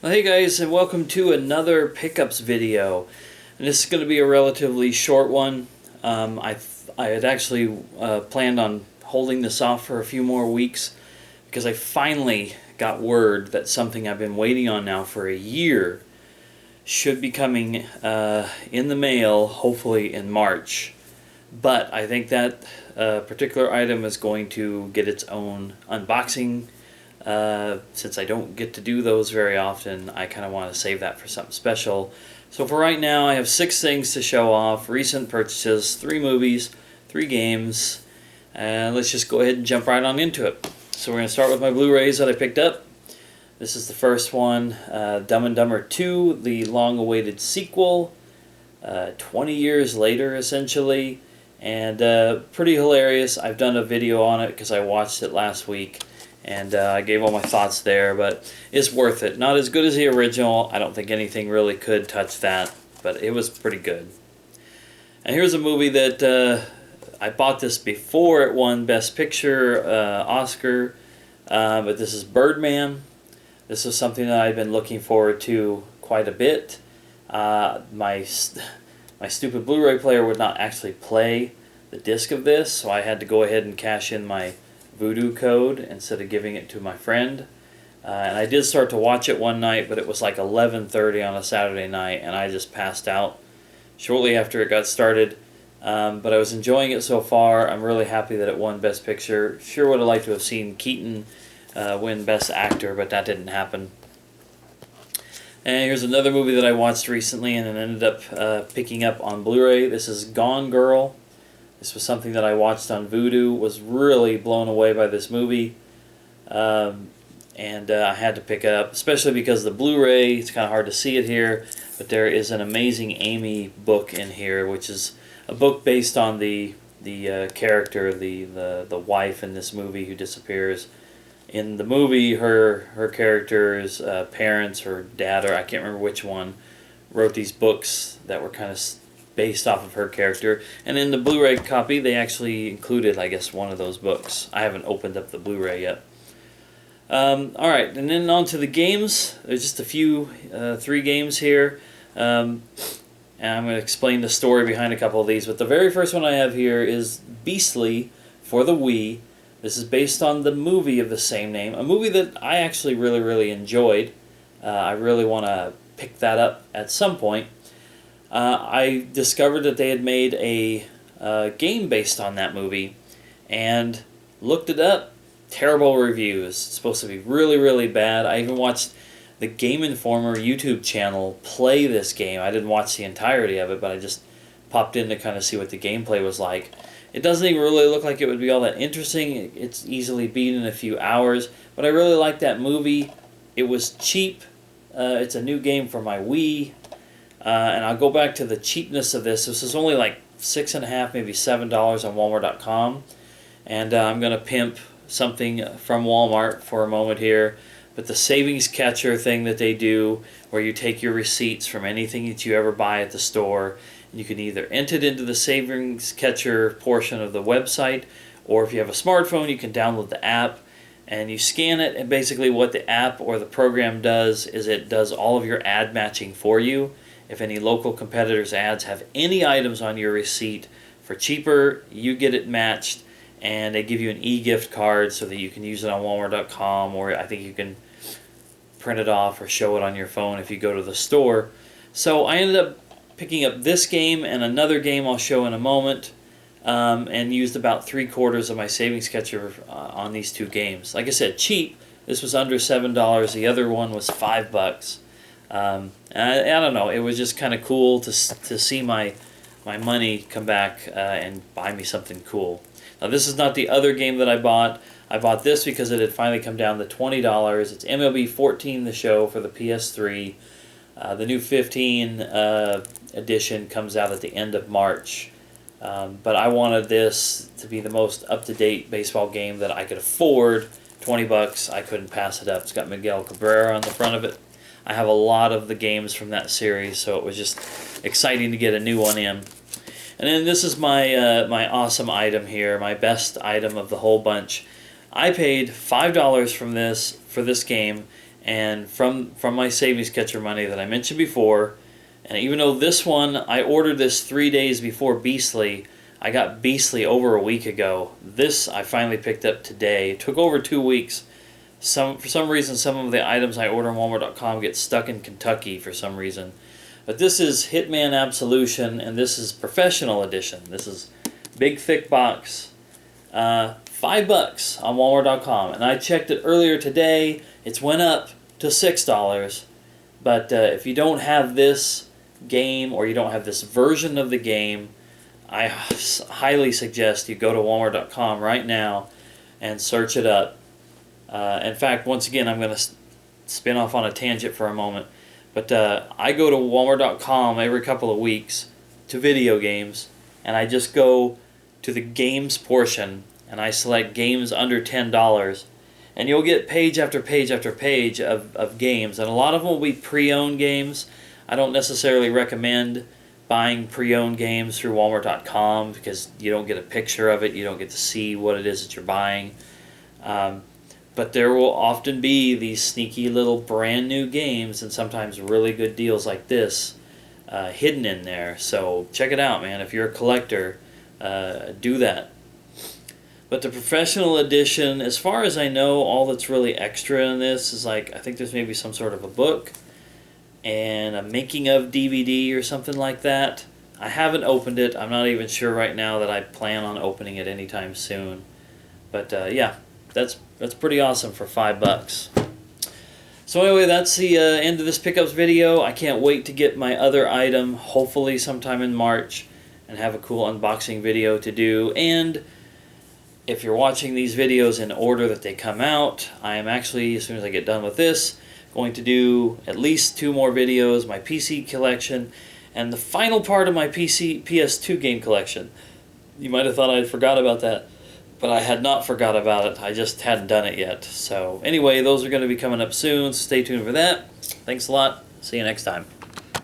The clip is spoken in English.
Well, hey guys, and welcome to another pickups video. And this is going to be a relatively short one. I had actually planned on holding this off for a few more weeks because I finally got word that something I've been waiting on now for a year should be coming in the mail, hopefully in March. But I think that particular item is going to get its own unboxing. Since I don't get to do those very often, I kind of want to save that for something special. So for right now, I have 6 things to show off. Recent purchases, 3 movies, 3 games, and let's just go ahead and jump right on into it. So we're going to start with my Blu-rays that I picked up. This is the first one, Dumb and Dumber 2, the long-awaited sequel, 20 years later essentially, and pretty hilarious. I've done a video on it because I watched it last week. And I gave all my thoughts there, but it's worth it. Not as good as the original. I don't think anything really could touch that, but it was pretty good. And here's a movie that I bought this before it won Best Picture Oscar, but this is Birdman. This is something that I've been looking forward to quite a bit. My stupid Blu-ray player would not actually play the disc of this, so I had to go ahead and cash in my Voodoo code instead of giving it to my friend, and I did start to watch it one night, but it was like 11:30 on a Saturday night and I just passed out shortly after it got started, but I was enjoying it so far. I'm really happy that it won Best Picture. Sure would have liked to have seen Keaton win Best Actor, but that didn't happen. And here's another movie that I watched recently and then ended up picking up on Blu-ray. This is Gone Girl. This was something that I watched on Vudu, was really blown away by this movie, and I had to pick it up, especially because the Blu-ray, it's kind of hard to see it here, but there is an amazing Amy book in here, which is a book based on the character, the wife in this movie who disappears. In the movie, her character's parents, her dad, or I can't remember which one, wrote these books that were kind of based off of her character, and in the Blu-ray copy they actually included, I guess, one of those books. I haven't opened up the Blu-ray yet. Alright, and then on to the games. There's just a few, 3 games here, and I'm going to explain the story behind a couple of these, but the very first one I have here is Beastly for the Wii. This is based on the movie of the same name, a movie that I actually really enjoyed. I really want to pick that up at some point. I discovered that they had made a game based on that movie and looked it up. Terrible reviews. It's supposed to be really bad. I even watched the Game Informer YouTube channel play this game. I didn't watch the entirety of it, but I just popped in to kind of see what the gameplay was like. It doesn't even really look like it would be all that interesting. It's easily beat in a few hours, but I really liked that movie. It was cheap. It's a new game for my Wii. And I'll go back to the cheapness of this. This is only like $6.50, maybe $7 on Walmart.com. And I'm going to pimp something from Walmart for a moment here. But the savings catcher thing that they do, where you take your receipts from anything that you ever buy at the store, and you can either enter it into the savings catcher portion of the website, or if you have a smartphone, you can download the app, and you scan it, and basically what the app or the program does is it does all of your ad matching for you. If any local competitors' ads have any items on your receipt for cheaper, you get it matched, and they give you an e-gift card so that you can use it on Walmart.com, or I think you can print it off or show it on your phone if you go to the store. So I ended up picking up this game and another game I'll show in a moment, and used about 3/4 of my savings catcher on these 2 games. Like I said, cheap. This was under $7. The other one was $5. I don't know, it was just kind of cool to see my money come back and buy me something cool. Now this is not the other game that I bought. I bought this because it had finally come down to $20. It's MLB 14 The Show for the PS3. The new 15 edition comes out at the end of March. But I wanted this to be the most up-to-date baseball game that I could afford. $20, I couldn't pass it up. It's got Miguel Cabrera on the front of it. I have a lot of the games from that series, so it was just exciting to get a new one in. And then this is my my awesome item here, my best item of the whole bunch. I paid $5 for this game, and from my savings catcher money that I mentioned before. And even though this one, I ordered this 3 days before Beastly, I got Beastly over a week ago. This I finally picked up today. It took over 2 weeks. For some reason, some of the items I order on Walmart.com get stuck in Kentucky for some reason. But this is Hitman Absolution, and this is Professional Edition. This is big, thick box. $5 on Walmart.com. And I checked it earlier today. It's went up to $6. But if you don't have this game, or you don't have this version of the game, I highly suggest you go to Walmart.com right now and search it up. In fact, once again, I'm going to spin off on a tangent for a moment. But I go to Walmart.com every couple of weeks to video games, and I just go to the games portion, and I select games under $10. And you'll get page after page after page of games, and a lot of them will be pre-owned games. I don't necessarily recommend buying pre-owned games through Walmart.com because you don't get a picture of it, you don't get to see what it is that you're buying. But there will often be these sneaky little brand new games, and sometimes really good deals like this hidden in there. So check it out, man. If you're a collector, do that. But the Professional Edition, as far as I know, all that's really extra in this is like, I think there's maybe some sort of a book and a making of DVD or something like that. I haven't opened it. I'm not even sure right now that I plan on opening it anytime soon. But yeah, that's pretty awesome for $5. So anyway, that's the end of this pickups video. I can't wait to get my other item, hopefully sometime in March, and have a cool unboxing video to do. And if you're watching these videos in order that they come out, I am actually, as soon as I get done with this, going to do at least 2 more videos, my PC collection, and the final part of my PS2 game collection. You might have thought I forgot about that, but I had not forgot about it. I just hadn't done it yet. So anyway, those are going to be coming up soon, so stay tuned for that. Thanks a lot. See you next time.